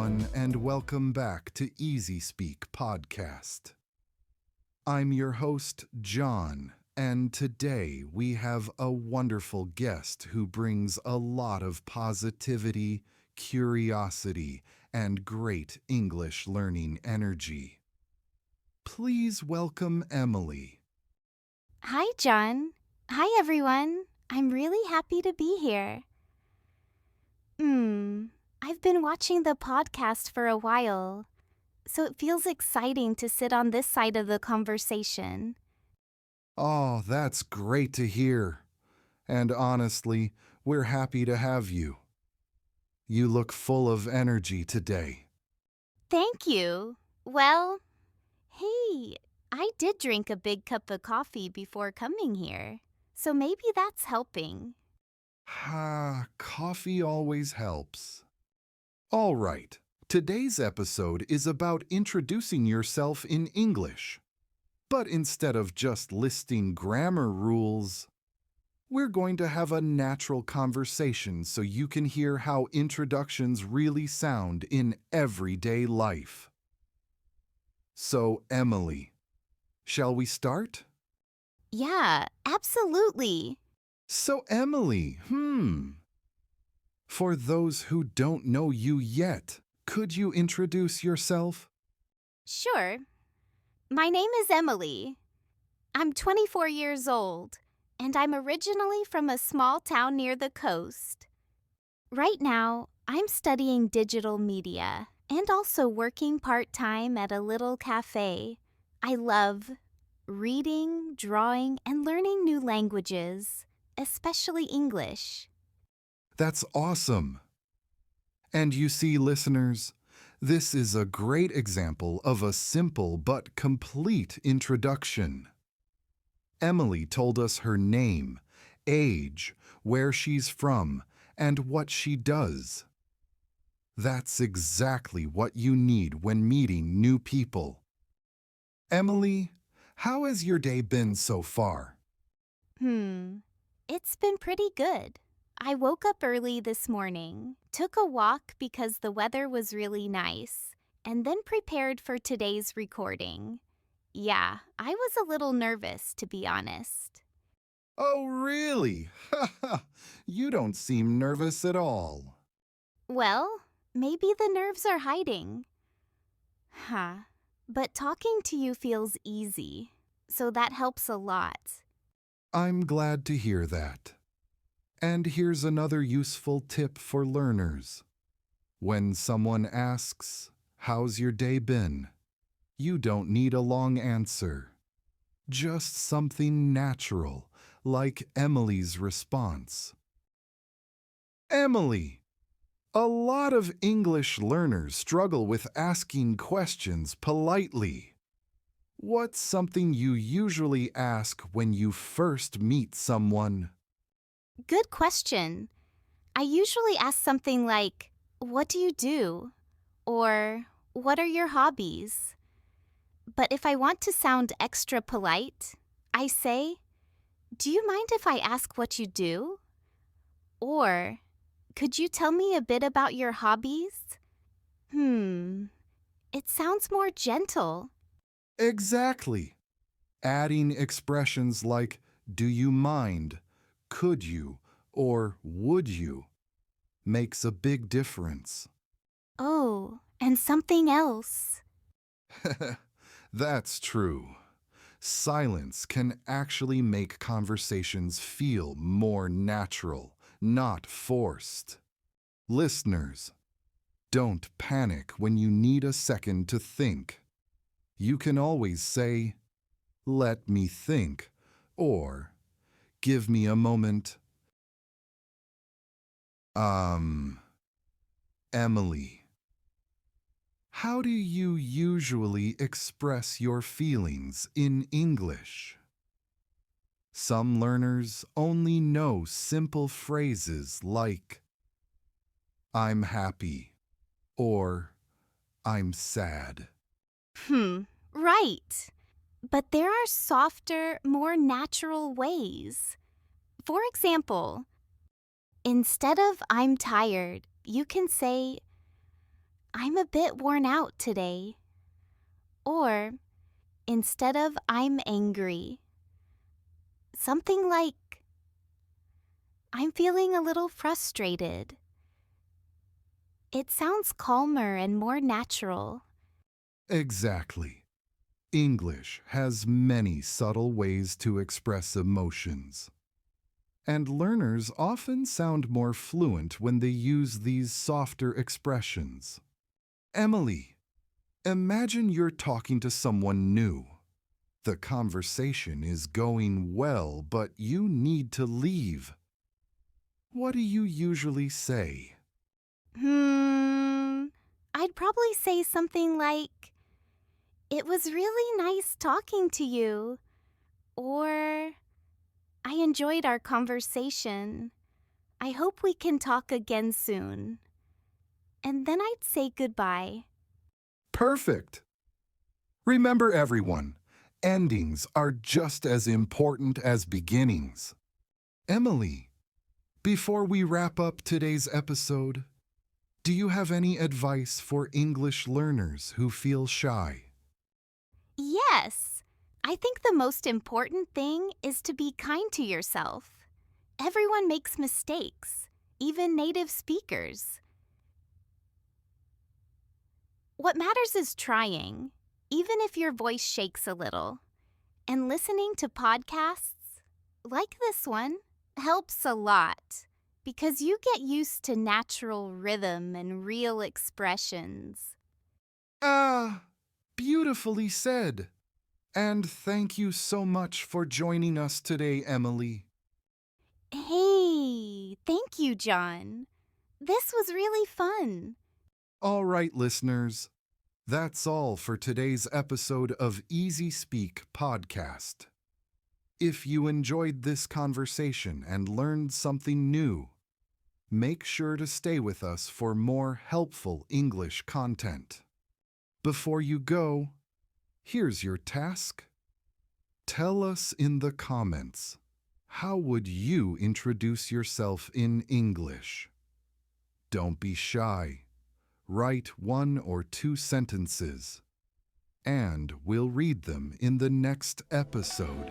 everyone, and welcome back to EasySpeak podcast. I'm your host, John, and today we have a wonderful guest who brings a lot of positivity, curiosity, and great English learning energy. Please welcome Emily. Hi, John. Hi, everyone. I'm really happy to be here. I've been watching the podcast for a while, so it feels exciting to sit on this side of the conversation. Oh, that's great to hear. And honestly, we're happy to have you. You look full of energy today. Thank you. Well, hey, I did drink a big cup of coffee before coming here, so maybe that's helping. Coffee always helps. All right, today's episode is about introducing yourself in English. But instead of just listing grammar rules, we're going to have a natural conversation so you can hear how introductions really sound in everyday life. So, Emily, shall we start? Yeah, absolutely. So, Emily, for those who don't know you yet, could you introduce yourself? Sure. My name is Emily. I'm 24 years old, and I'm originally from a small town near the coast. Right now, I'm studying digital media and also working part-time at a little cafe. I love reading, drawing, and learning new languages, especially English. That's awesome. And you see, listeners, this is a great example of a simple but complete introduction. Emily told us her name, age, where she's from, and what she does. That's exactly what you need when meeting new people. Emily, how has your day been so far? It's been pretty good. I woke up early this morning, took a walk because the weather was really nice, and then prepared for today's recording. Yeah, I was a little nervous, to be honest. Oh, really? You don't seem nervous at all. Well, maybe the nerves are hiding. But talking to you feels easy, so that helps a lot. I'm glad to hear that. And here's another useful tip for learners. When someone asks, "How's your day been?" you don't need a long answer. Just something natural, like Emily's response. Emily! A lot of English learners struggle with asking questions politely. What's something you usually ask when you first meet someone? Good question. I usually ask something like, "What do you do?" or "What are your hobbies?" But if I want to sound extra polite, I say, "Do you mind if I ask what you do?" Or, "Could you tell me a bit about your hobbies?" It sounds more gentle. Exactly. Adding expressions like "do you mind," "could you," or "would you" makes a big difference. Oh, and something else. That's true. Silence can actually make conversations feel more natural, not forced. Listeners, don't panic when you need a second to think. You can always say, "Let me think," or "Give me a moment." Emily, how do you usually express your feelings in English? Some learners only know simple phrases like, "I'm happy," or "I'm sad." Right. But there are softer, more natural ways. For example, instead of "I'm tired," you can say, I'm a bit worn out today. Or, instead of I'm angry, something like I'm feeling a little frustrated. It sounds calmer and more natural. Exactly. English has many subtle ways to express emotions. And learners often sound more fluent when they use these softer expressions. Emily, imagine you're talking to someone new. The conversation is going well, but you need to leave. What do you usually say? I'd probably say something like, "It was really nice talking to you." Or, "I enjoyed our conversation. I hope we can talk again soon." And then I'd say goodbye. Perfect! Remember, everyone, endings are just as important as beginnings. Emily, before we wrap up today's episode, do you have any advice for English learners who feel shy? Yes, I think the most important thing is to be kind to yourself. Everyone makes mistakes, even native speakers. What matters is trying, even if your voice shakes a little. And listening to podcasts, like this one, helps a lot because you get used to natural rhythm and real expressions. Ah, beautifully said. And thank you so much for joining us today, Emily. Hey, thank you, John. This was really fun. All right, listeners. That's all for today's episode of EasySpeak podcast. If you enjoyed this conversation and learned something new, make sure to stay with us for more helpful English content. Before you go, here's your task. Tell us in the comments, how would you introduce yourself in English? Don't be shy. Write 1 or 2 sentences, and we'll read them in the next episode.